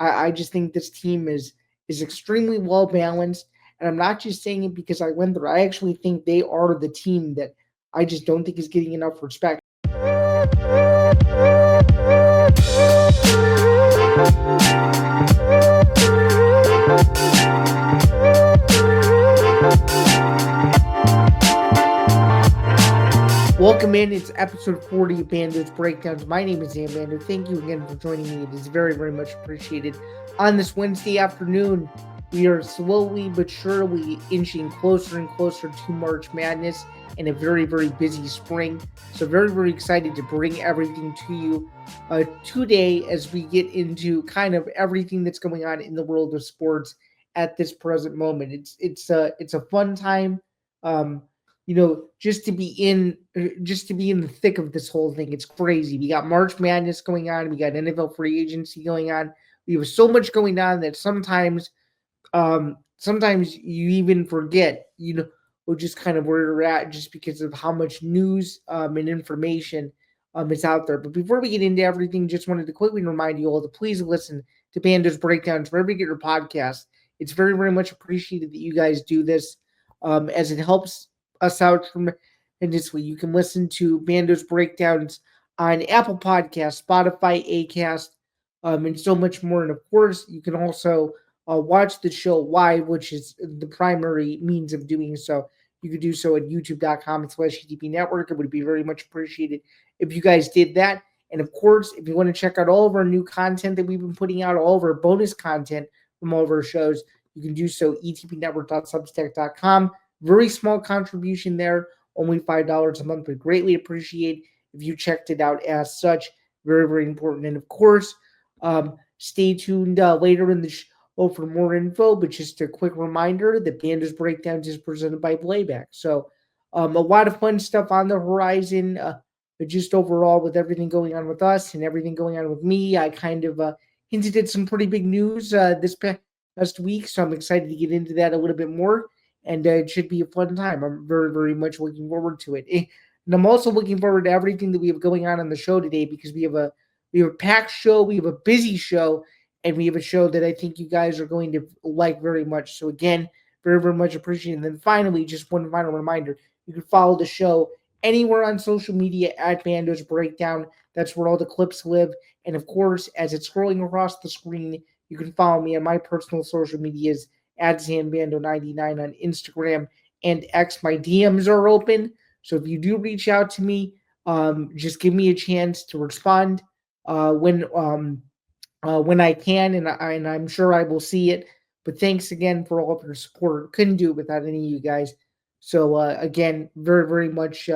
I just think this team is extremely well balanced. And I'm not just saying it because I went there. I actually think they are the team that I just don't think is getting enough respect. Welcome in. It's episode 40 of Bando's Breakdowns. My name is Zain Bando. Thank you again for joining me. It is very, very much appreciated. On this Wednesday afternoon, we are slowly but surely inching closer and closer to March Madness and a very, very busy spring. So very, very excited to bring everything to you today as we get into kind of everything that's going on in the world of sports at this present moment. It's a fun time. Um, just to be in the thick of this whole thing. It's crazy. We got March Madness going on. We got NFL free agency going on. We have so much going on that sometimes you even forget, or just kind of where you're at just because of how much news and information is out there. But before we get into everything, just wanted to quickly remind you all to please listen to Panda's Breakdowns wherever you get your podcast. It's very, very much appreciated that you guys do this, as it helps us out tremendously. You can listen to Bando's Breakdowns on Apple Podcasts, Spotify, Acast, and so much more. And of course, you can also watch the show live, which is the primary means of doing so. You could do so at youtube.com/ETP Network. It would be very much appreciated if you guys did that. And of course, if you want to check out all of our new content that we've been putting out, all of our bonus content from all of our shows, you can do so etpnetwork.substack.com. Very small contribution there, only $5 a month. We greatly appreciate if you checked it out as such. Very, very important. And of course, stay tuned later in the show for more info. But just a quick reminder that Banda's Breakdowns is presented by Playback. So a lot of fun stuff on the horizon. But just overall, with everything going on with us and everything going on with me, I kind of hinted at some pretty big news this past week. So I'm excited to get into that a little bit more. And it should be a fun time. I'm very, very much looking forward to it. And I'm also looking forward to everything that we have going on the show today because we have a packed show, we have a busy show, and we have a show that I think you guys are going to like very much. So again, very, very much appreciated. And then finally, just one final reminder: you can follow the show anywhere on social media at Bando's Breakdown. That's where all the clips live. And of course, as it's scrolling across the screen, you can follow me on my personal social medias at ZanBando99 on Instagram and X. My DMs are open. So if you do reach out to me, just give me a chance to respond when I can, and I'm sure I will see it. But thanks again for all of your support. Couldn't do it without any of you guys. So again, very, very much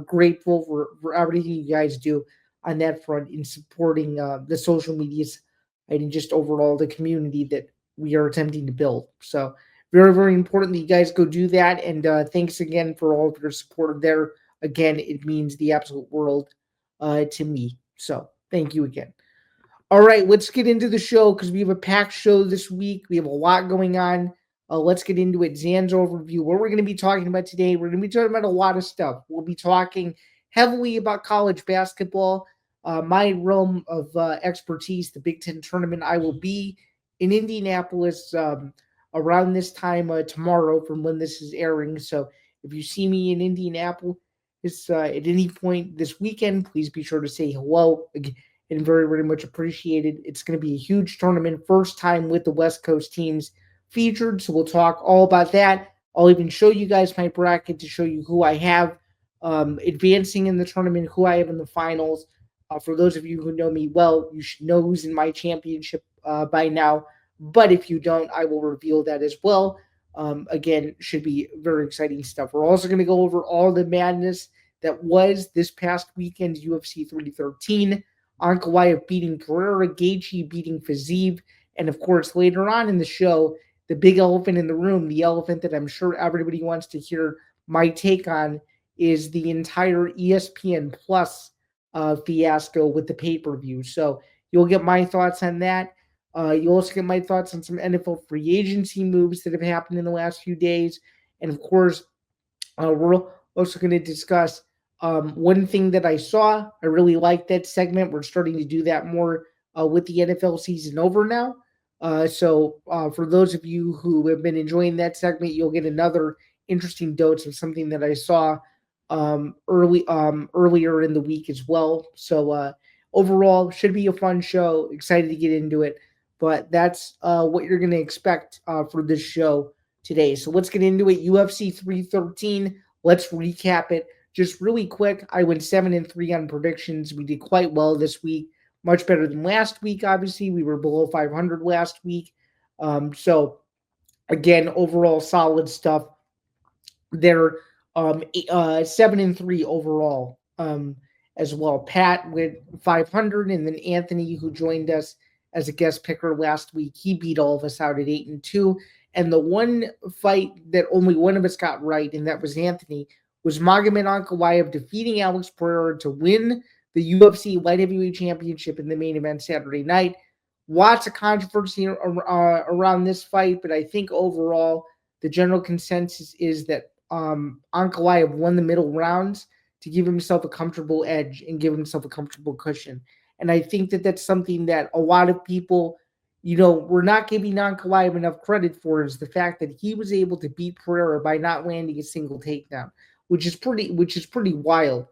grateful for everything you guys do on that front in supporting the social medias and just overall the community that we are attempting to build. So very, very important that you guys go do that. And thanks again for all of your support there. Again, it means the absolute world to me. So thank you again. All right, let's get into the show because we have a packed show this week. We have a lot going on. Let's get into it. Zan's overview. What we're going to be talking about today, we're going to be talking about a lot of stuff. We'll be talking heavily about college basketball, my realm of expertise, the Big Ten tournament. I will be in Indianapolis around this time tomorrow from when this is airing. So if you see me in Indianapolis at any point this weekend, please be sure to say hello. And very, very much appreciated. It's going to be a huge tournament, first time with the West Coast teams featured. So we'll talk all about that. I'll even show you guys my bracket to show you who I have advancing in the tournament, who I have in the finals. For those of you who know me well, you should know who's in my championship by now. But if you don't, I will reveal that as well. Again, should be very exciting stuff. We're also going to go over all the madness that was this past weekend's UFC 313. Ankalaev beating Pereira, Gaethje beating Fiziev, and of course, later on in the show, the big elephant in the room, the elephant that I'm sure everybody wants to hear my take on, is the entire ESPN Plus fiasco with the pay-per-view. So you'll get my thoughts on that. You'll also get my thoughts on some NFL free agency moves that have happened in the last few days. And of course, we're also going to discuss one thing that I saw. I really like that segment. We're starting to do that more with the NFL season over now. For those of you who have been enjoying that segment, you'll get another interesting dose of something that I saw earlier in the week as well. Overall, should be a fun show. Excited to get into it, but that's what you're going to expect for this show today. So let's get into it. UFC 313. Let's recap it just really quick. I went 7-3 on predictions. We did quite well this week, much better than last week. Obviously, we were below 500 last week. So again, overall solid stuff. They're 7-3 overall as well. Pat went 500, and then Anthony, who joined us as a guest picker last week, he beat all of us out at 8-2. And the one fight that only one of us got right, and that was Anthony, was Magomed Ankalaev defeating Alex Pereira to win the UFC Light Heavyweight Championship in the main event Saturday night. Lots of controversy around this fight, but I think overall the general consensus is that Ankalaev won the middle rounds to give himself a comfortable edge and give himself a comfortable cushion. And I think that that's something that a lot of people, were not giving Ankalaev enough credit for, is the fact that he was able to beat Pereira by not landing a single takedown, which is pretty wild.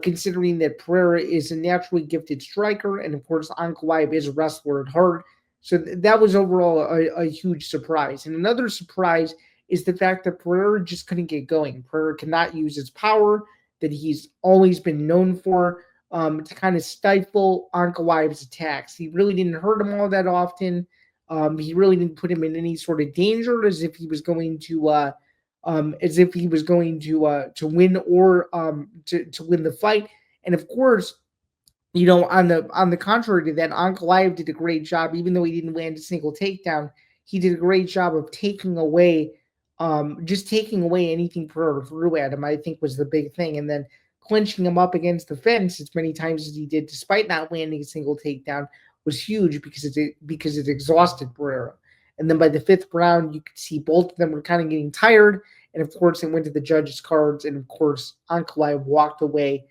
Considering that Pereira is a naturally gifted striker, and of course Ankalaev is a wrestler at heart, so that was overall a huge surprise. And another surprise is the fact that Pereira just couldn't get going. Pereira cannot use his power that he's always been known for to kind of stifle Ankalaev's attacks. He really didn't hurt him all that often. He really didn't put him in any sort of danger, as if he was going to win or to win the fight. And of course, on the contrary to that, Ankalaev did a great job, even though he didn't land a single takedown. He did a great job of just taking away anything Pereira threw at him. I think was the big thing, and then clinching him up against the fence as many times as he did, despite not landing a single takedown, was huge because it exhausted Pereira. And then by the fifth round, you could see both of them were kind of getting tired, and of course, it went to the judges' cards, and of course, Ankalaev walked away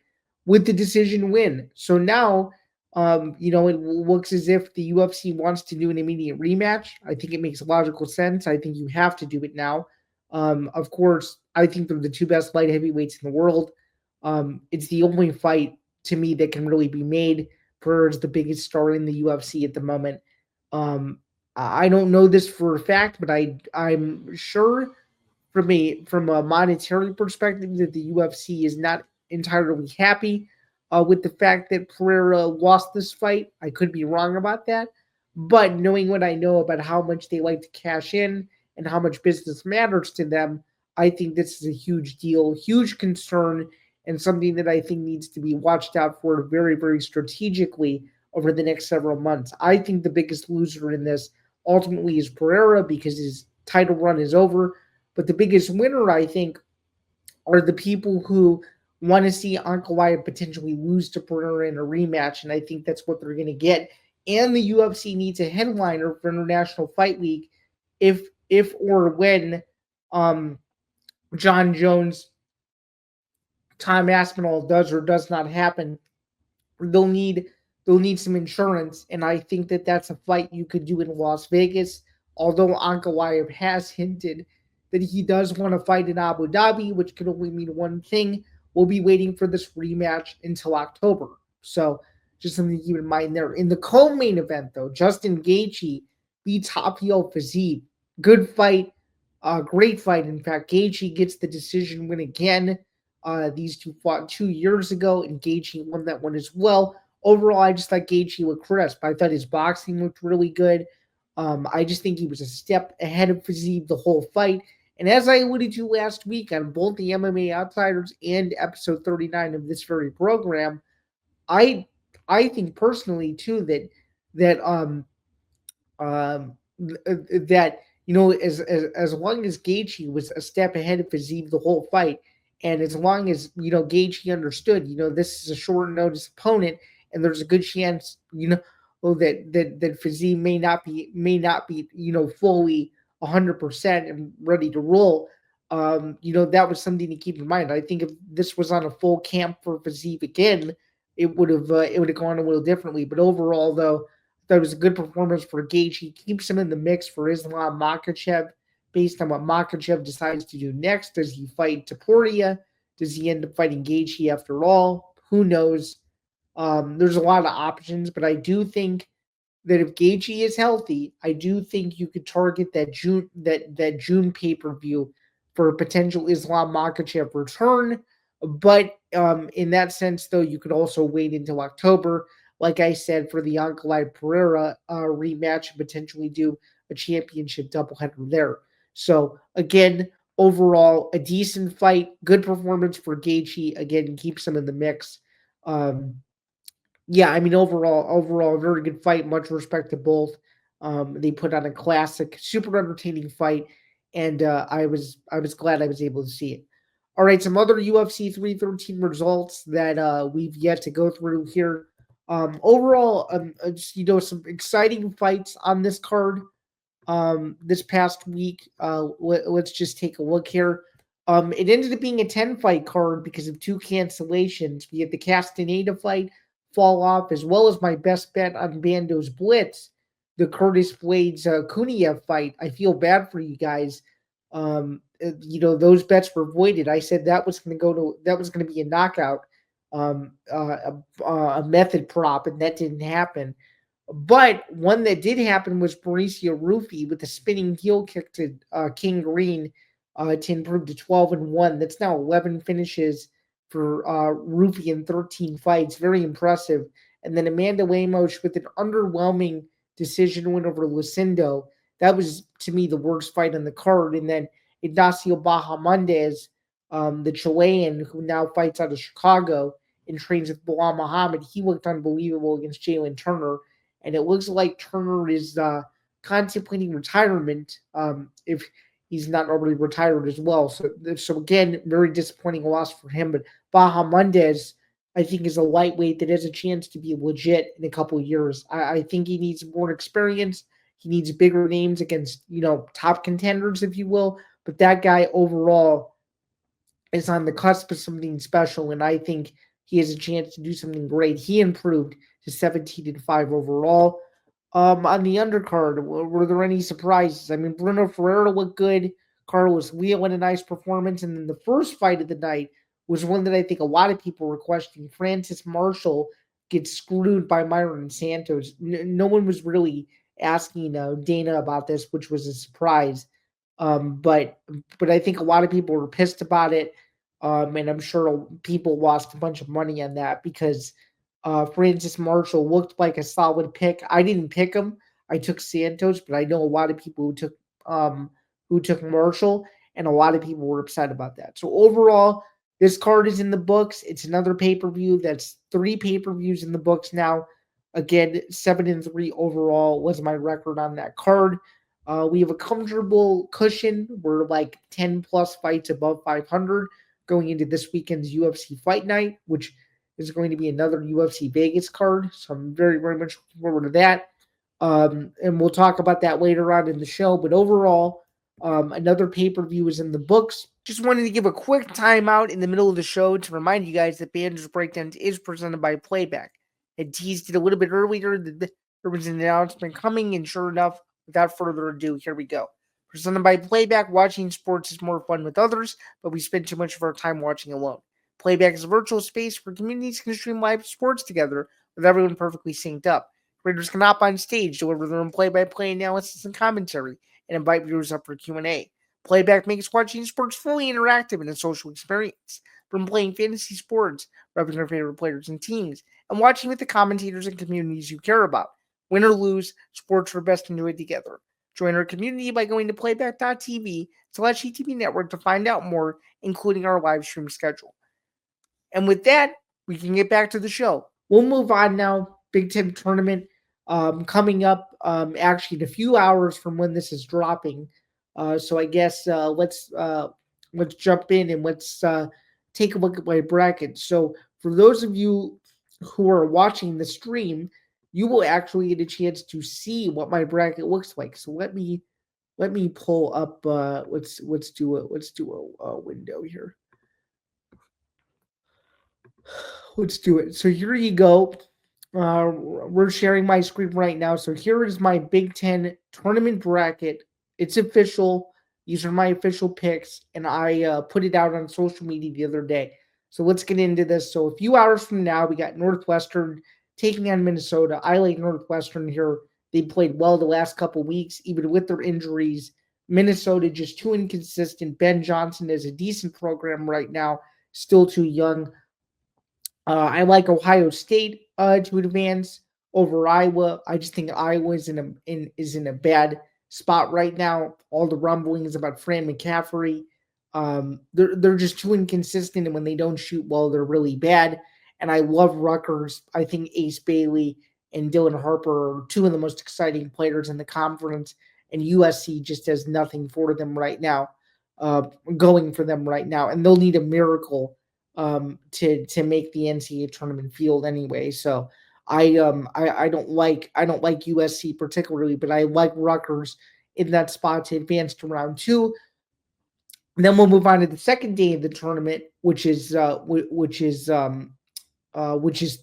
with the decision win. So now, it looks as if the UFC wants to do an immediate rematch. I think it makes logical sense. I think you have to do it now. Of course, I think they're the two best light heavyweights in the world. It's the only fight to me that can really be made. Pereira's the biggest star in the UFC at the moment. I don't know this for a fact, but I'm sure from a monetary perspective that the UFC is not entirely happy with the fact that Pereira lost this fight. I could be wrong about that, but knowing what I know about how much they like to cash in and how much business matters to them, I think this is a huge deal, huge concern, and something that I think needs to be watched out for very, very strategically over the next several months. I think the biggest loser in this ultimately is Pereira because his title run is over. But the biggest winner, I think, are the people who want to see Ankalaev potentially lose to Pereira in a rematch, and I think that's what they're going to get. And the UFC needs a headliner for International Fight Week if or when um, John Jones, Tom Aspinall does or does not happen. They'll need they'll need some insurance, and I think that that's a fight you could do in Las Vegas. Although Ankalaev has hinted that he does want to fight in Abu Dhabi, which could only mean one thing: we'll be waiting for this rematch until October. So just something to keep in mind there. In the co-main event, though, Justin Gaethje beats Rafael Fiziev. Good fight, great fight. In fact, Gaethje gets the decision win again. These two fought 2 years ago, and Gaethje won that one as well. Overall, I just thought Gaethje looked crisp. I thought his boxing looked really good. I just think he was a step ahead of Fiziev the whole fight. And as I alluded to last week on both the MMA Outsiders and episode 39 of this very program, I I think personally too um that as long as Gaethje was a step ahead of Fiziev the whole fight, and as long as Gaethje understood, this is a short notice opponent, and there's a good chance that Fiziev may not be fully 100% and ready to roll. That was something to keep in mind. I think if this was on a full camp for Fiziev again, it would have gone a little differently. But overall, though, That was a good performance for Gage. He keeps him in the mix for Islam Makhachev based on what Makhachev decides to do next. Does he fight Taporia? Does he end up fighting Gaethje after all? Who knows? There's a lot of options, but I do think that if Gaethje is healthy, I do think you could target that June pay per view for a potential Islam Makhachev return. But in that sense, though, you could also wait until October, like I said, for the Ankalaev Pereira rematch and potentially do a championship doubleheader there. So again, overall, a decent fight, good performance for Gaethje. Again, keeps him in the mix. Um, yeah, I mean overall, a very good fight. Much respect to both. They put on a classic, super entertaining fight, and I was glad I was able to see it. All right, some other UFC 313 results that we've yet to go through here. Overall, some exciting fights on this card this past week. Let's just take a look here. It ended up being a 10 fight card because of two cancellations. We had the Castaneda fight fall off, as well as my best bet on Bando's Blitz, the Curtis Blades Kuniev fight. I feel bad for you guys. Those bets were voided. I said that was going to be a knockout, a method prop, and that didn't happen. But one that did happen was Mauricio Rufy with a spinning heel kick to King Green to improve to 12-1. That's now 11 finishes for Rufy in 13 fights. Very impressive. And then Amanda Lemos with an underwhelming decision win over Lucindo. That was, to me, the worst fight on the card. And then Ignacio Bahamondes, the Chilean who now fights out of Chicago and trains with Bilal Muhammad, he looked unbelievable against Jalen Turner, and it looks like Turner is contemplating retirement if he's not already retired as well. So again, very disappointing loss for him. But Bahamondes, I think, is a lightweight that has a chance to be legit in a couple of years. I think he needs more experience. He needs bigger names against top contenders, if you will. But that guy overall is on the cusp of something special, and I think he has a chance to do something great. He improved to 17-5 overall. On the undercard, were there any surprises? I mean, Bruno Ferreira looked good. Carlos Leo had a nice performance, and then the first fight of the night was one that I think a lot of people were questioning. Francis Marshall gets screwed by Myron Santos. No one was really asking Dana about this, which was a surprise. But I think a lot of people were pissed about it, and I'm sure people lost a bunch of money on that because Francis Marshall looked like a solid pick. I didn't pick him. I took Santos, but I know a lot of people who took Marshall, and a lot of people were upset about that. So overall, this card is in the books. It's another pay per view. That's 3 pay-per-views in the books now. Again, 7-3 overall was my record on that card. We have a comfortable cushion. We're like 10 plus fights above 500 going into this weekend's UFC Fight Night, which is going to be another UFC Vegas card. So I'm very, very much looking forward to that. And we'll talk about that later on in the show. But overall, another pay per view is in the books. Just wanted to give a quick timeout in the middle of the show to remind you guys that Bando's Breakdown is presented by Playback. I teased it a little bit earlier that there was an announcement coming, and sure enough, without further ado, here we go. Presented by Playback, watching sports is more fun with others, but we spend too much of our time watching alone. Playback is a virtual space where communities can stream live sports together with everyone perfectly synced up. Creators can hop on stage, deliver their own play-by-play analysis and commentary, and invite viewers up for Q&A. Playback makes watching sports fully interactive and a social experience. From playing fantasy sports, repping your favorite players and teams, and watching with the commentators and communities you care about. Win or lose, sports are best enjoyed together. Join our community by going to playback.tv/ETV Network to find out more, including our live stream schedule. And with that, we can get back to the show. We'll move on now. Big Ten tournament coming up actually in a few hours from when this is dropping. So I guess let's jump in and let's take a look at my bracket. So for those of you who are watching the stream, you will actually get a chance to see what my bracket looks like. So let me pull up. Let's do a window here. Let's do it. So here you go. We're sharing my screen right now. So here is my Big Ten tournament bracket. It's official. These are my official picks, and I put it out on social media the other day. So let's get into this. So a few hours from now, we got Northwestern taking on Minnesota. I like Northwestern here. They played well the last couple weeks, even with their injuries. Minnesota just too inconsistent. Ben Johnson is a decent program right now, still too young. I like Ohio State to advance over Iowa. I just think Iowa is in a bad spot right now. All the rumblings about Fran McCaffrey, they're just too inconsistent, and when they don't shoot well, they're really bad. And I love Rutgers. I think Ace Bailey and Dylan Harper are two of the most exciting players in the conference, and USC just has nothing for them right now, uh, going for them right now, and they'll need a miracle to make the NCAA tournament field anyway. So I don't like USC particularly, but I like Rutgers in that spot to advance to round two. And then we'll move on to the second day of the tournament, which is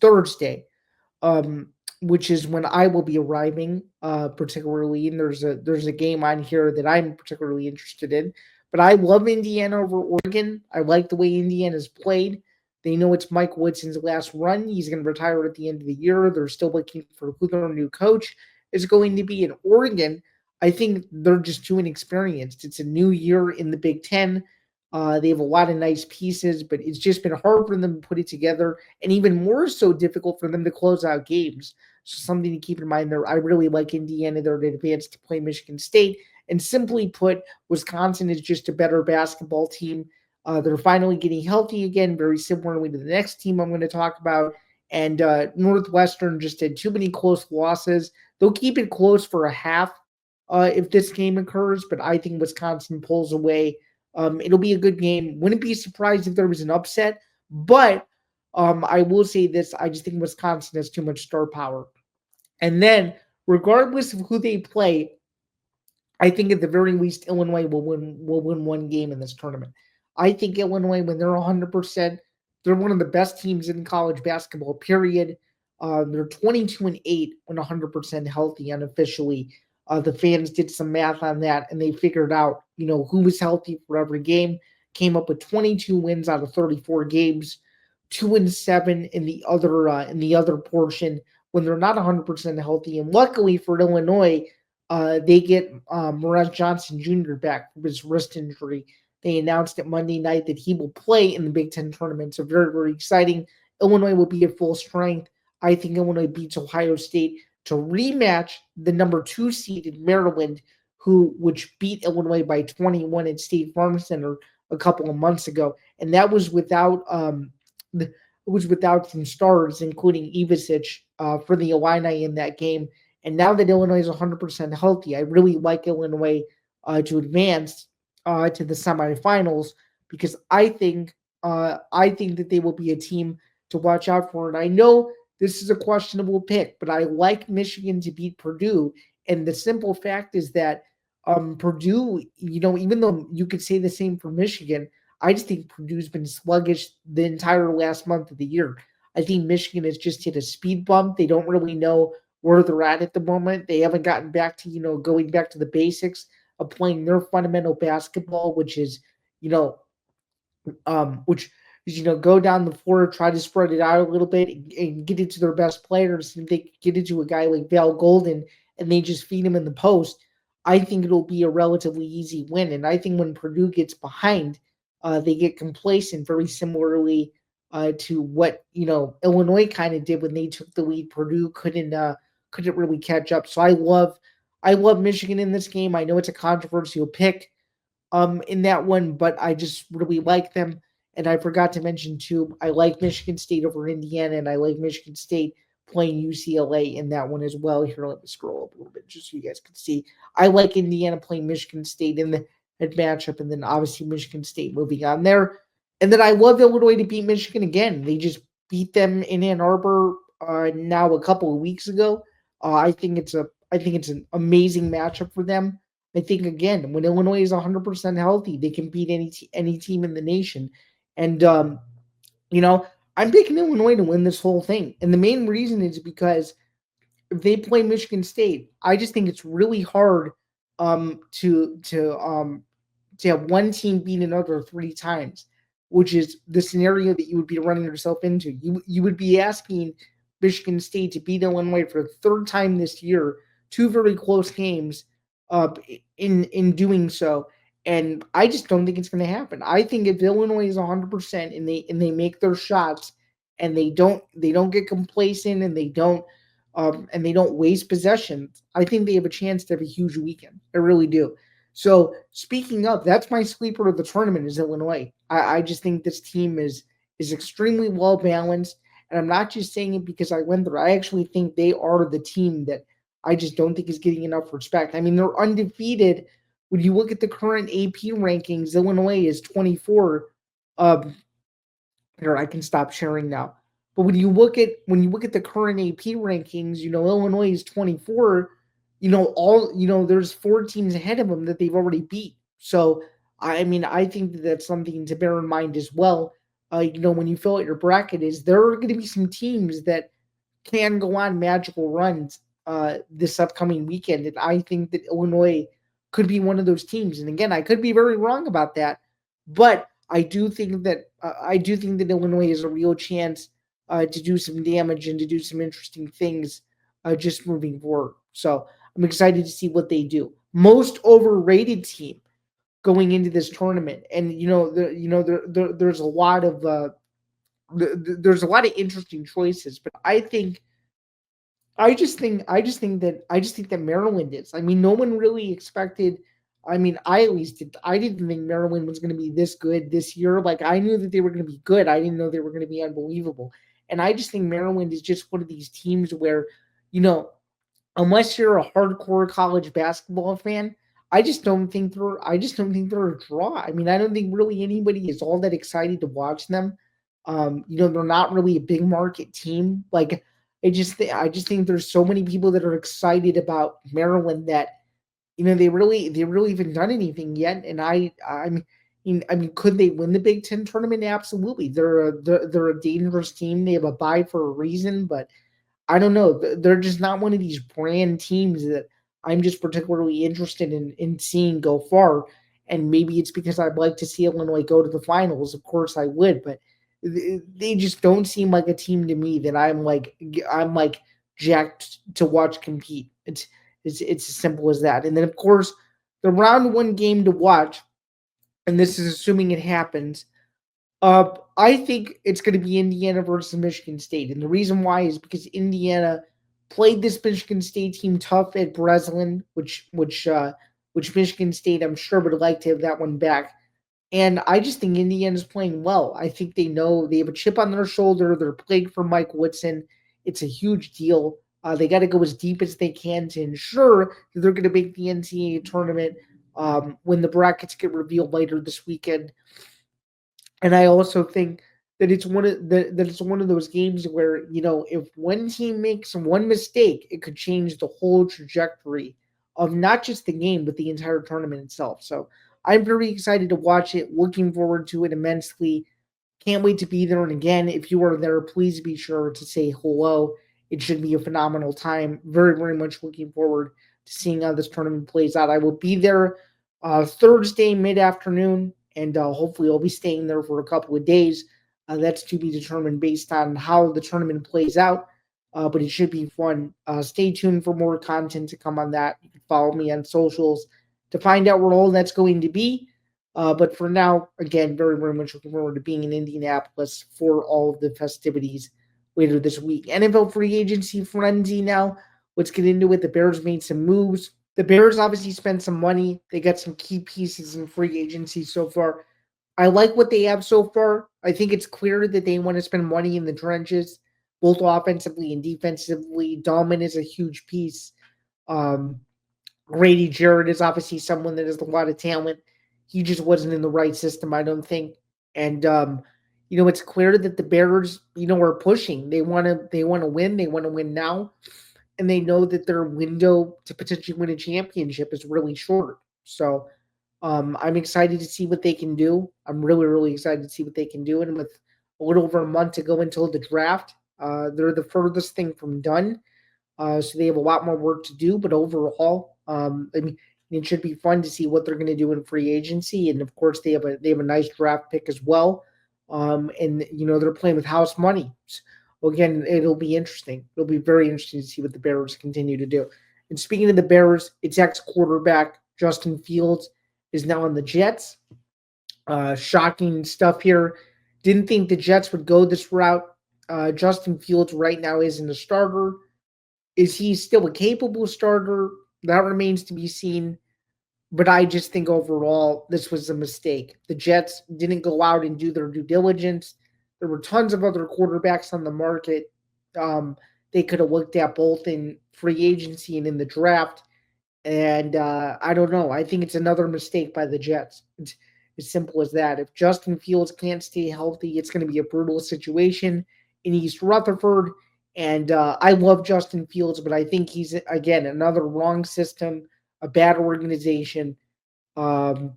Thursday, um, which is when I will be arriving, particularly. And there's a game on here that I'm particularly interested in. But I love Indiana over Oregon. I like the way Indiana's played. They know it's Mike Woodson's last run. He's going to retire at the end of the year. They're still looking for who their new coach is going to be. In Oregon, I think they're just too inexperienced. It's a new year in the Big Ten. They have a lot of nice pieces, but it's just been hard for them to put it together, and even more so difficult for them to close out games. So something to keep in mind there. I really like Indiana. They're in advance to play Michigan State. And simply put, Wisconsin is just a better basketball team. They're finally getting healthy again, very similarly to the next team I'm going to talk about. And Northwestern just had too many close losses. They'll keep it close for a half if this game occurs, but I think Wisconsin pulls away. It'll be a good game. Wouldn't be surprised if there was an upset, but I will say this: I just think Wisconsin has too much star power. And then, regardless of who they play, I think at the very least Illinois will win one game in this tournament. I think Illinois, when they're 100%, they're one of the best teams in college basketball. Period. They're 22-8 when 100% healthy unofficially. The fans did some math on that, and they figured out who was healthy for every game. Came up with 22 wins out of 34 games, 2-7 in the other portion when they're not 100% healthy. And luckily for Illinois, they get Morez Johnson Jr. back from his wrist injury. They announced it Monday night that he will play in the Big Ten tournament. So very, very exciting. Illinois will be at full strength. I think Illinois beats Ohio State to rematch the number 2 seed in Maryland, which beat Illinois by 21 at State Farm Center a couple of months ago, and that was without some stars, including Ivisic, for the Illini in that game. And now that Illinois is 100% healthy, I really like Illinois to advance to the semifinals, because I think that they will be a team to watch out for. And I know this is a questionable pick, but I like Michigan to beat Purdue. And the simple fact is that Purdue, even though you could say the same for Michigan, I just think Purdue's been sluggish the entire last month of the year. I think Michigan has just hit a speed bump. They don't really know where they're at the moment. They haven't gotten back to, going back to the basics of playing their fundamental basketball, which is, you know, which is, go down the floor, try to spread it out a little bit, and get it to their best players. And they get it to a guy like Val Golden, and they just feed him in the post. I think it'll be a relatively easy win. And I think when Purdue gets behind, they get complacent, very similarly to what Illinois kind of did when they took the lead. Purdue couldn't really catch up. So I love Michigan in this game. I know it's a controversial pick in that one, but I just really like them. And I forgot to mention too, I like Michigan State over Indiana, and I like Michigan State playing UCLA in that one as well. Here, let me scroll up a little bit just so you guys can see. I like Indiana playing Michigan State in the matchup, and then obviously Michigan State moving on there. And then I love Illinois to beat Michigan again. They just beat them in Ann Arbor now a couple of weeks ago. I think it's an amazing matchup for them. I think again, when Illinois is 100% healthy, they can beat any team in the nation. And you know, I'm picking Illinois to win this whole thing. And the main reason is because if they play Michigan State, I just think it's really hard to have one team beat another three times, which is the scenario that you would be running yourself into. You would be asking Michigan State to beat Illinois for the third time this year, two very close games, uh, in doing so. And I just don't think it's going to happen. I think if Illinois is 100% and they make their shots and they don't get complacent and they don't waste possessions, I think they have a chance to have a huge weekend. I really do. So speaking of, that's my sleeper of the tournament is Illinois. I just think this team is extremely well balanced, and I'm not just saying it because I went there. I actually think they are the team that I just don't think is getting enough respect. I mean, they're undefeated. When you look at the current AP rankings, Illinois is 24. Um, Here, I can stop sharing now. But when you look at the current AP rankings, Illinois is 24. There's four teams ahead of them that they've already beat. So I mean, I think that that's something to bear in mind as well. When you fill out your bracket, is there are going to be some teams that can go on magical runs this upcoming weekend, and I think that Illinois could be one of those teams. And again, I could be very wrong about that, but I do think that Illinois has a real chance to do some damage and to do some interesting things just moving forward. So I'm excited to see what they do. Most overrated team going into this tournament, and there's a lot of there's a lot of interesting choices, but I just think that Maryland is. I mean, no one really expected. I mean, I at least did. I didn't think Maryland was going to be this good this year. Like I knew that they were going to be good. I didn't know they were going to be unbelievable. And I just think Maryland is just one of these teams where, you know, unless you're a hardcore college basketball fan, I just don't think they're a draw. I mean, I don't think really anybody is all that excited to watch them. They're not really a big market team. Like I just think there's so many people that are excited about Maryland that they really haven't done anything yet. And I mean, could they win the Big Ten tournament? Absolutely. They're a dangerous team. They have a bye for a reason, but I don't know. They're just not one of these brand teams that I'm just particularly interested in seeing go far. And maybe it's because I'd like to see Illinois go to the finals. Of course, I would, but they just don't seem like a team to me that I'm like jacked to watch compete. It's as simple as that. And then of course the round one game to watch, and this is assuming it happens, I think it's going to be Indiana versus Michigan State, and the reason why is because Indiana played this Michigan State team tough at Breslin, which Michigan State I'm sure would like to have that one back. And I just think Indiana's playing well. I think they know they have a chip on their shoulder. They're playing for Mike Woodson. It's a huge deal. They got to go as deep as they can to ensure that they're going to make the NCAA tournament when the brackets get revealed later this weekend. And I also think that it's one of those games where if one team makes one mistake, it could change the whole trajectory of not just the game but the entire tournament itself. So I'm very excited to watch it. Looking forward to it immensely. Can't wait to be there. And again, if you are there, please be sure to say hello. It should be a phenomenal time. Very, very much looking forward to seeing how this tournament plays out. I will be there Thursday mid afternoon, and hopefully I'll be staying there for a couple of days. That's to be determined based on how the tournament plays out. But it should be fun. Stay tuned for more content to come on that. You can follow me on socials to find out where all that's going to be. But for now, again, very, very much looking forward to being in Indianapolis for all of the festivities later this week. NFL free agency frenzy now. Let's get into it. The Bears made some moves. The Bears obviously spent some money. They got some key pieces in free agency so far. I like what they have so far. I think it's clear that they want to spend money in the trenches, both offensively and defensively. Dahlman is a huge piece. Um, Grady Jarrett is obviously someone that has a lot of talent. He just wasn't in the right system, I don't think. And it's clear that the Bears, are pushing. They want to win. They want to win now, and they know that their window to potentially win a championship is really short. So I'm excited to see what they can do. I'm really, really excited to see what they can do. And with a little over a month to go until the draft. They're the furthest thing from done, so they have a lot more work to do. But overall, I mean, it should be fun to see what they're going to do in free agency, and of course, they have a nice draft pick as well. And they're playing with house money. So again, it'll be interesting. It'll be very interesting to see what the Bears continue to do. And speaking of the Bears, its ex quarterback Justin Fields is now on the Jets. Shocking stuff here. Didn't think the Jets would go this route. Justin Fields right now isn't a starter. Is he still a capable starter? That remains to be seen. But I just think overall, this was a mistake. The Jets didn't go out and do their due diligence. There were tons of other quarterbacks on the market. They could have looked at both in free agency and in the draft. And I don't know. I think it's another mistake by the Jets. It's as simple as that. If Justin Fields can't stay healthy, it's going to be a brutal situation in East Rutherford. And I love Justin Fields, but I think he's, again, another wrong system, a bad organization. Um,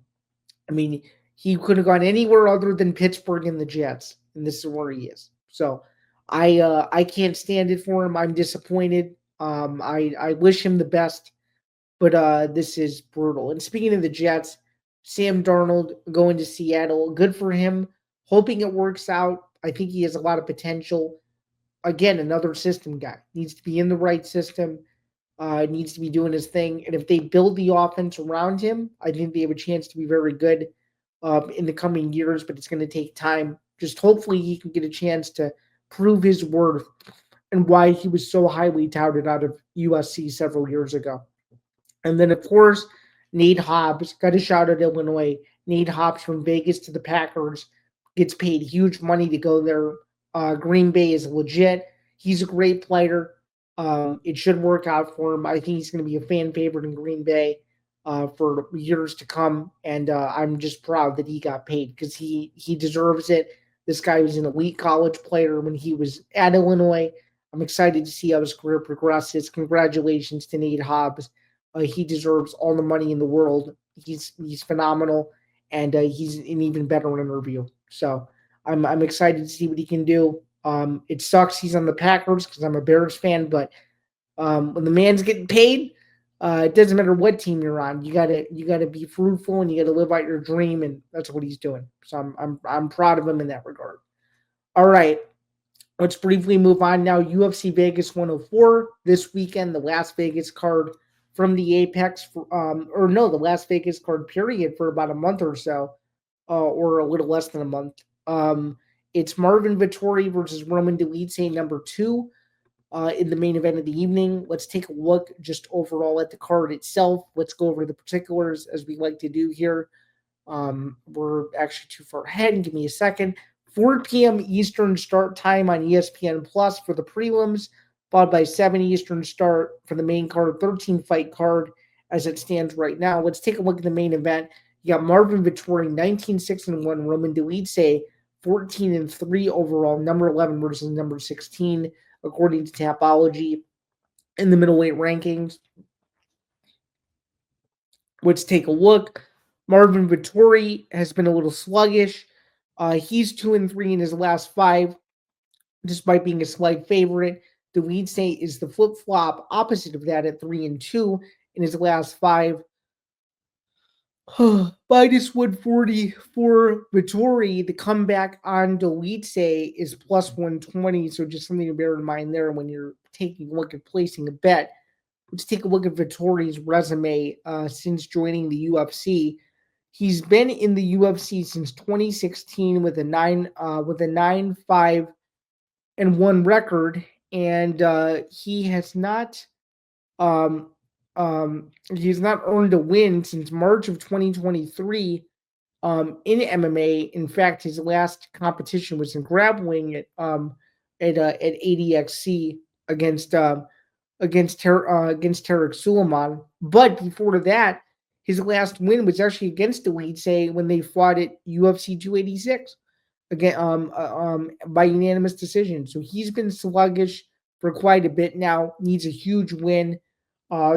I mean, he could have gone anywhere other than Pittsburgh and the Jets, and this is where he is. So I can't stand it for him. I'm disappointed. I wish him the best, but this is brutal. And speaking of the Jets, Sam Darnold going to Seattle, good for him. Hoping it works out. I think he has a lot of potential. Again, another system guy needs to be in the right system. Needs to be doing his thing. And if they build the offense around him, I think they have a chance to be very good in the coming years. But it's going to take time. Just hopefully he can get a chance to prove his worth and why he was so highly touted out of USC several years ago. And then, of course, Nate Hobbs, got a shout at Illinois. Nate Hobbs from Vegas to the Packers gets paid huge money to go there. Green Bay is legit. He's a great player. It should work out for him. I think he's going to be a fan favorite in Green Bay for years to come. And I'm just proud that he got paid because he deserves it. This guy was an elite college player when he was at Illinois. I'm excited to see how his career progresses. Congratulations to Nate Hobbs. He deserves all the money in the world. He's phenomenal, and he's an even better interview. So I'm excited to see what he can do. It sucks he's on the Packers because I'm a Bears fan, but when the man's getting paid, it doesn't matter what team you're on. You gotta be fruitful and you gotta live out your dream, and that's what he's doing. So I'm proud of him in that regard. All right, let's briefly move on now. UFC Vegas 104 this weekend, the Las Vegas card from the Apex, the Las Vegas card period for about a month or so, or a little less than a month. It's Marvin Vettori versus Roman Dolidze, number 2, in the main event of the evening. Let's take a look just overall at the card itself. Let's go over the particulars as we like to do here. We're actually too far ahead. Give me a second. 4 p.m. Eastern start time on ESPN Plus for the prelims, followed by 7 Eastern start for the main card, 13 fight card as it stands right now. Let's take a look at the main event. You got Marvin Vettori, 19-6-1, Roman Dolidze, 14-3 overall, number 11 versus number 16, according to Tapology in the middleweight rankings. Let's take a look. Marvin Vettori has been a little sluggish. He's 2-3 in his last 5, despite being a slight favorite. Dolidze is the flip-flop opposite of that at 3-2 in his last 5. Minus 140 for Vettori. The comeback on Dolidze is plus 120, so just something to bear in mind there when you're taking a look at placing a bet. Let's take a look at Vettori's resume since joining the UFC. He's been in the UFC since 2016 with a 9-5 and 1 record, and he has not he's not earned a win since March of 2023 in MMA. In fact, his last competition was in grappling at ADXC against Tarek Suleiman. But before that, his last win was actually against Dolidze when they fought at UFC 286 again by unanimous decision. So he's been sluggish for quite a bit now. Needs a huge win.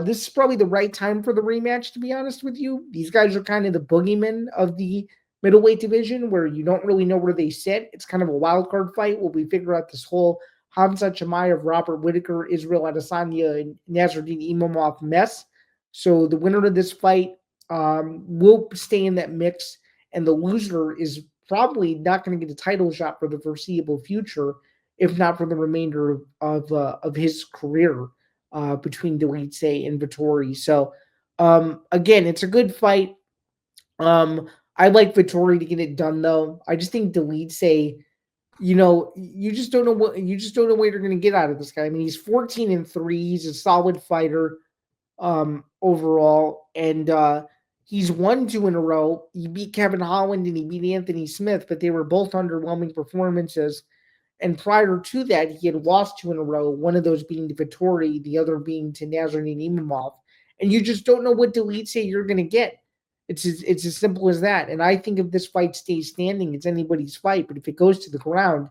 This is probably the right time for the rematch, to be honest with you. These guys are kind of the boogeymen of the middleweight division where you don't really know where they sit. It's kind of a wild card fight where we figure out this whole Hamza Chimaev, Robert Whitaker, Israel Adesanya, and Nasruddin Imamov mess. So the winner of this fight will stay in that mix, and the loser is probably not going to get a title shot for the foreseeable future, if not for the remainder of his career between Delitse and Vittori. So again, it's a good fight. I like Vittori to get it done though. I just think Delitse, you just don't know what you're going to get out of this guy. I mean, he's 14-3. He's a solid fighter overall, and he's won two in a row. He beat Kevin Holland and he beat Anthony Smith, but they were both underwhelming performances. And prior to that, he had lost two in a row, one of those being to Vittori, the other being to Nasruddin Imamov. And you just don't know what Delitse you're going to get. It's as simple as that. And I think if this fight stays standing, it's anybody's fight. But if it goes to the ground,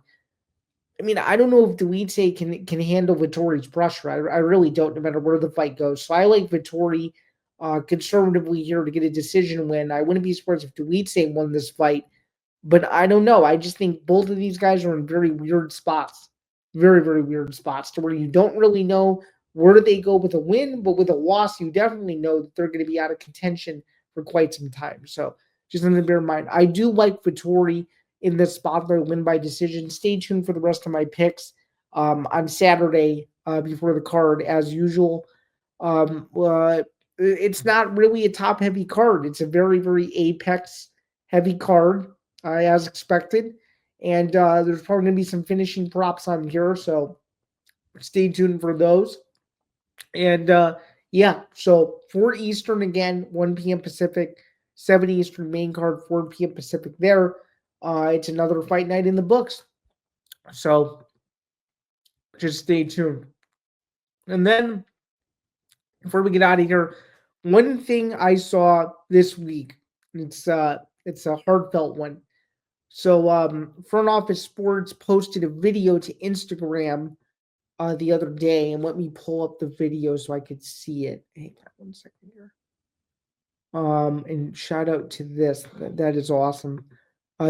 I mean, I don't know if Delitse can handle Vittori's pressure. I really don't, no matter where the fight goes. So I like Vittori conservatively here to get a decision win. I wouldn't be surprised if Delitse won this fight, but I don't know. I just think both of these guys are in very weird spots, very very weird spots, to where you don't really know where do they go with a win, but with a loss, you definitely know that they're going to be out of contention for quite some time. So just something to bear in mind. I do like Vittori in this spot where win by decision. Stay tuned for the rest of my picks on Saturday before the card, as usual. It's not really a top heavy card. It's a very very apex heavy card as expected. And there's probably going to be some finishing props on here, so stay tuned for those. And yeah, so 4 Eastern again, 1 p.m. Pacific, 7 Eastern main card, 4 p.m. Pacific there. It's another fight night in the books. So just stay tuned. And then before we get out of here, one thing I saw this week, it's a heartfelt one. So Front Office Sports posted a video to Instagram the other day, and let me pull up the video so I could see it. Hang on 1 second here. And shout out to this. That is awesome.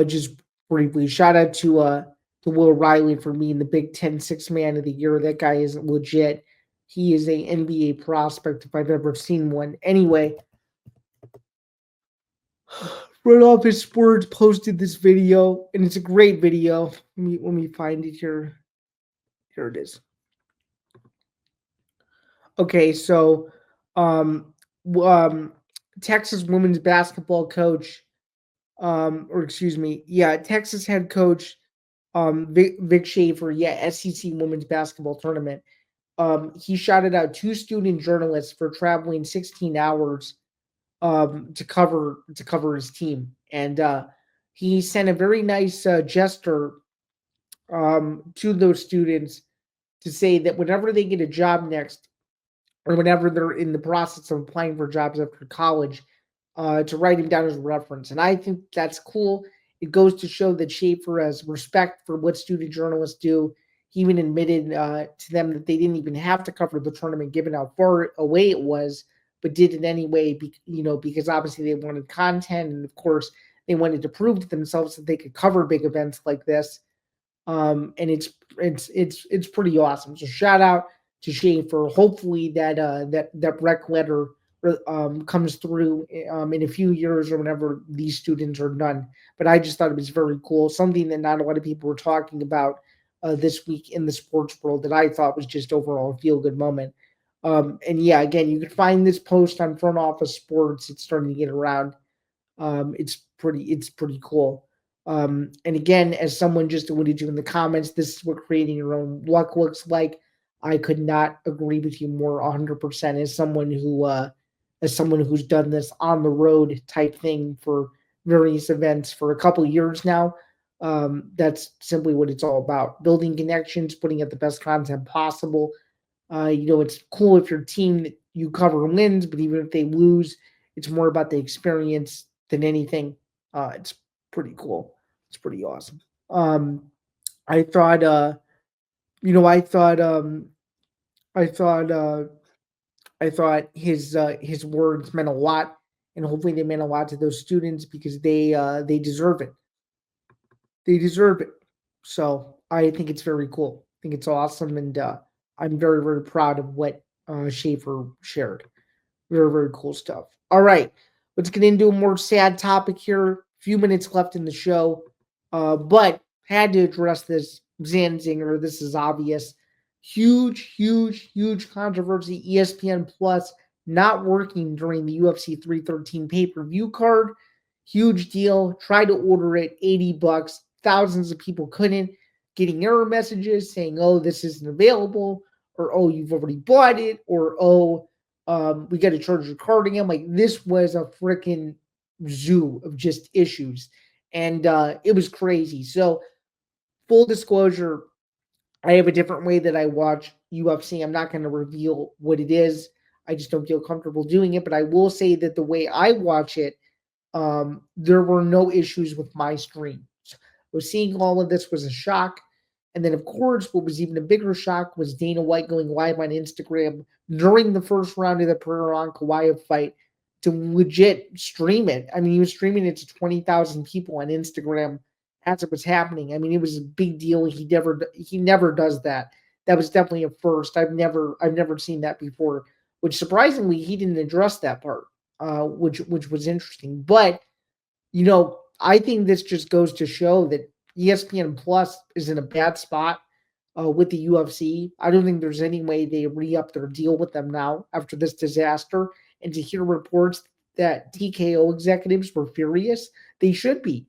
Just briefly, shout out to Will Riley for being the Big Ten Six Man of the Year. That guy is legit. He is a NBA prospect if I've ever seen one. Anyway, Front Office Sports posted this video, and it's a great video. Let me find it here. Here it is. Okay, so um, Texas women's basketball coach, or excuse me, yeah, Texas head coach Vic Schaefer, yeah, SEC women's basketball tournament. He shouted out two student journalists for traveling 16 hours to cover his team, and he sent a very nice gesture to those students to say that whenever they get a job next, or whenever they're in the process of applying for jobs after college, to write him down as a reference. And I think that's cool. It goes to show that Schaefer has respect for what student journalists do. He even admitted to them that they didn't even have to cover the tournament, given how far away it was, but did it anyway. Because obviously they wanted content, and of course they wanted to prove to themselves that they could cover big events like this. And it's pretty awesome. So shout out to Schaefer. Hopefully that rec letter comes through in a few years or whenever these students are done. But I just thought it was very cool, something that not a lot of people were talking about this week in the sports world that I thought was just overall a feel good moment. And yeah, again, you can find this post on Front Office Sports. It's starting to get around. It's pretty cool. And again, as someone just alluded to in the comments, this is what creating your own luck looks like. I could not agree with you more 100% as someone who's done this on the road type thing for various events for a couple of years now. That's simply what it's all about. Building connections, putting out the best content possible. It's cool if your team that you cover wins, but even if they lose, it's more about the experience than anything. It's pretty cool. It's pretty awesome. I thought, you know, I thought his words meant a lot, and hopefully they meant a lot to those students because they deserve it. They deserve it. So I think it's very cool. I think it's awesome, and I'm very very proud of what Schaefer shared. Very, very cool stuff. All right, let's get into a more sad topic here. Few minutes left in the show, but had to address this. Zain Zinger, this is obvious. Huge, huge, huge controversy. ESPN Plus not working during the UFC 313 pay per view card. Huge deal. Tried to order it, $80. Thousands of people couldn't. Getting error messages saying, "Oh, this isn't available," or "Oh, you've already bought it," or "Oh, we got to charge your card again." Like this was a freaking zoo of just issues, and it was crazy. So, full disclosure, I have a different way that I watch UFC. I'm not going to reveal what it is. I just don't feel comfortable doing it. But I will say that the way I watch it, there were no issues with my stream. So, was seeing all of this was a shock. And then, of course, what was even a bigger shock was Dana White going live on Instagram during the first round of the Pereira Kawhi fight to legit stream it. I mean, he was streaming it to 20,000 people on Instagram as it was happening. I mean, it was a big deal. He never does that. That was definitely a first. I've never seen that before. Which surprisingly, he didn't address that part, which was interesting. But I think this just goes to show that ESPN Plus is in a bad spot with the UFC. I don't think there's any way they re up their deal with them now after this disaster. And to hear reports that TKO executives were furious, they should be.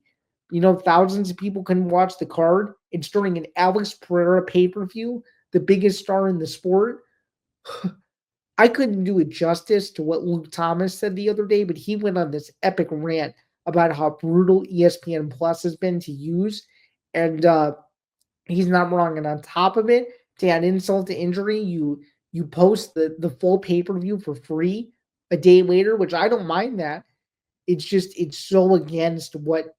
Thousands of people couldn't watch the card. It's during an Alex Pereira pay per view, the biggest star in the sport. I couldn't do it justice to what Luke Thomas said the other day, but he went on this epic rant about how brutal ESPN Plus has been to use, and he's not wrong. And on top of it, to add insult to injury, you post the full pay per view for free a day later, which I don't mind that. It's so against what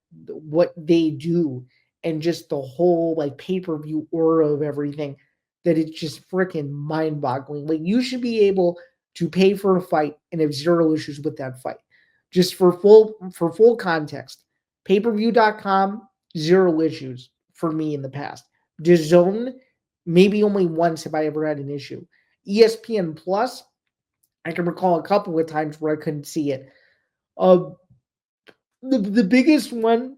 they do, and just the whole like pay-per-view aura of everything, that it's just freaking mind-boggling. Like you should be able to pay for a fight and have zero issues with that fight. Just for full context, pay-per-view.com, zero issues for me in the past. DAZN, maybe only once have I ever had an issue. ESPN Plus, I can recall a couple of times where I couldn't see it. uh, the biggest one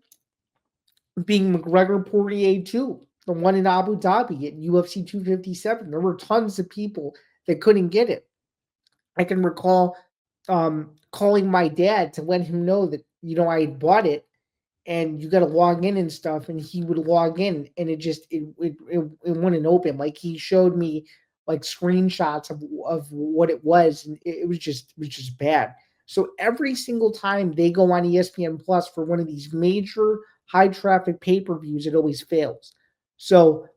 being McGregor Poirier 2, the one in Abu Dhabi at UFC 257. There were tons of people that couldn't get it. I can recall calling my dad to let him know that I had bought it, and you got to log in and stuff, and he would log in, and it wouldn't open. Like he showed me like screenshots of what it was, and it was just bad. So every single time they go on ESPN Plus for one of these major high traffic pay-per-views, it always fails. So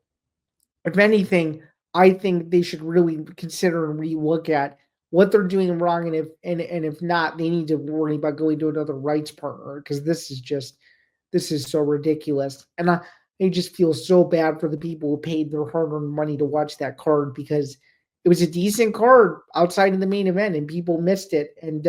if anything, I think they should really consider and relook at what they're doing wrong, and if not, they need to worry about going to another rights partner, because this is so ridiculous. And I just feel so bad for the people who paid their hard-earned money to watch that card, because it was a decent card outside of the main event, and people missed it. And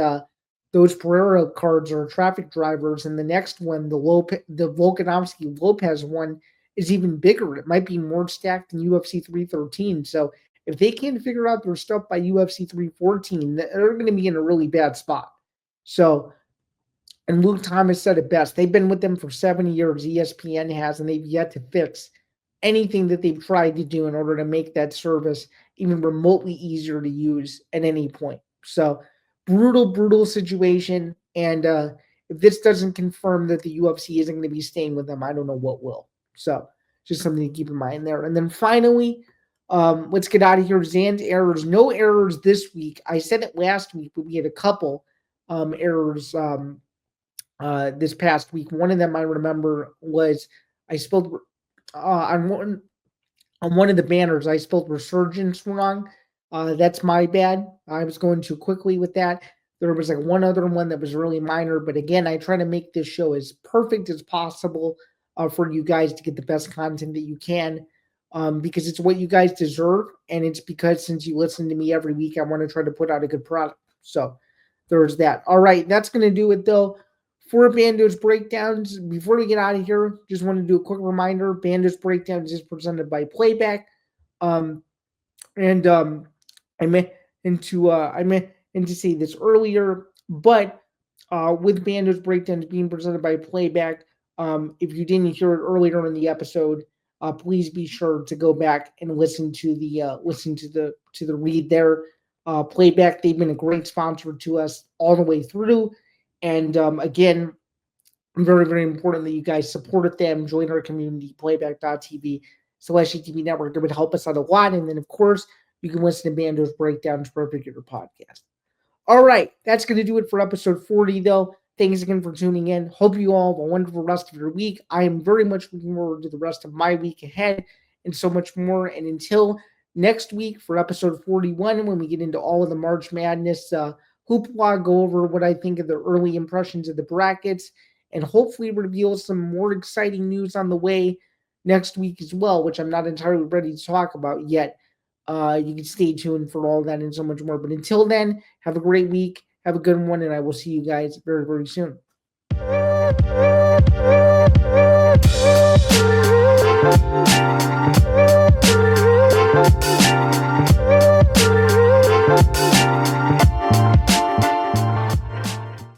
those Pereira cards are traffic drivers, and the next one, the Volkanovski Lopez one, is even bigger. It might be more stacked than UFC 313. So if they can't figure out their stuff by UFC 314, they're going to be in a really bad spot. So, and Luke Thomas said it best. They've been with them for 7 years, ESPN has, and they've yet to fix anything that they've tried to do in order to make that service even remotely easier to use at any point. So, brutal, brutal situation. And if this doesn't confirm that the UFC isn't going to be staying with them, I don't know what will. So, just something to keep in mind there. And then finally, let's get out of here. Zain's errors. No errors this week. I said it last week, but we had a couple errors this past week. One of them I remember was I spelled on one of the banners, I spelled resurgence wrong. That's my bad. I was going too quickly with that. There was like one other one that was really minor, but again, I try to make this show as perfect as possible for you guys to get the best content that you can, because it's what you guys deserve, and it's because since you listen to me every week, I want to try to put out a good product. So there's that. All right, that's going to do it though for Bando's breakdowns. Before we get out of here, just want to do a quick reminder: Bando's breakdowns is presented by Playback. Um, and I meant to say this earlier, but with Bando's breakdowns being presented by Playback, if you didn't hear it earlier in the episode, please be sure to go back and listen to the read there. Playback, they've been a great sponsor to us all the way through, and again, very, very important that you guys supported them, join our community, playback.tv slash ETV network. That would help us out a lot. And then, of course, you can listen to Bando's breakdowns for a particular podcast. All right, that's going to do it for episode 40, though. Thanks again for tuning in. Hope you all have a wonderful rest of your week. I am very much looking forward to the rest of my week ahead and so much more. And until next week for episode 41, when we get into all of the March Madness hoopla, go over what I think of the early impressions of the brackets, and hopefully reveal some more exciting news on the way next week as well, which I'm not entirely ready to talk about yet. You can stay tuned for all that and so much more. But until then, have a great week. Have a good one, and I will see you guys very, very soon.